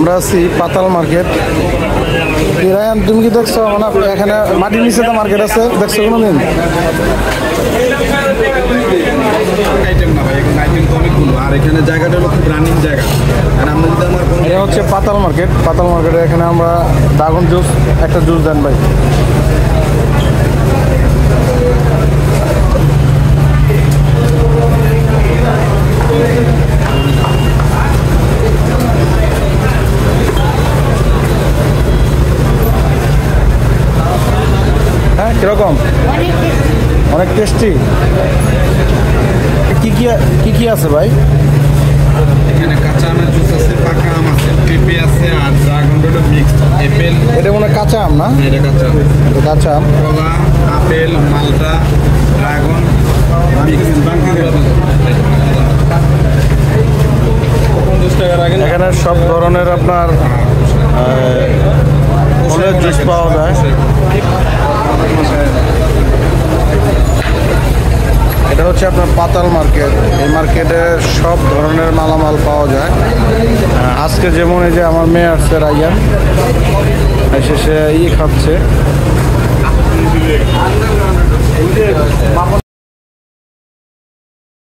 আমরা আছি পাতাল মার্কেট। রায়ান, তুমি কি দেখছো? মানে এখানে মাটির নিচে তো মার্কেট আছে, দেখছো কোনোদিন? আর এখানে জায়গাটা হলো খুব রানিং জায়গা। এটা হচ্ছে পাতাল মার্কেট। পাতাল মার্কেটে এখানে আমরা ড্রাগন জুস, একটা জুস দেন ভাই। হ্যাঁ, কিরকম? অনেক টেস্টি। কি কি আছে ভাই? এখানে কাঁচা আমের জুস আছে, পাকা আম আছে, পেঁপে আছে, আর ড্রাগন হলো মিক্সড আপেল। এটা মনে হয় কাঁচা আম না? এটা কাঁচা আম। এটা কাঁচা আম। কলা, আপেল, মালটা, ড্রাগন এখানে সব ধরনের আপনার ফলের জুস পাওয়া যায়। এটা হচ্ছে আপনার পাতাল মার্কেট। এই মার্কেটে সব ধরনের মালামাল পাওয়া যায়। আজকে যেমন এই যে আমার মেয়ে আসছে রাইয়ান, এসে সে খাচ্ছে।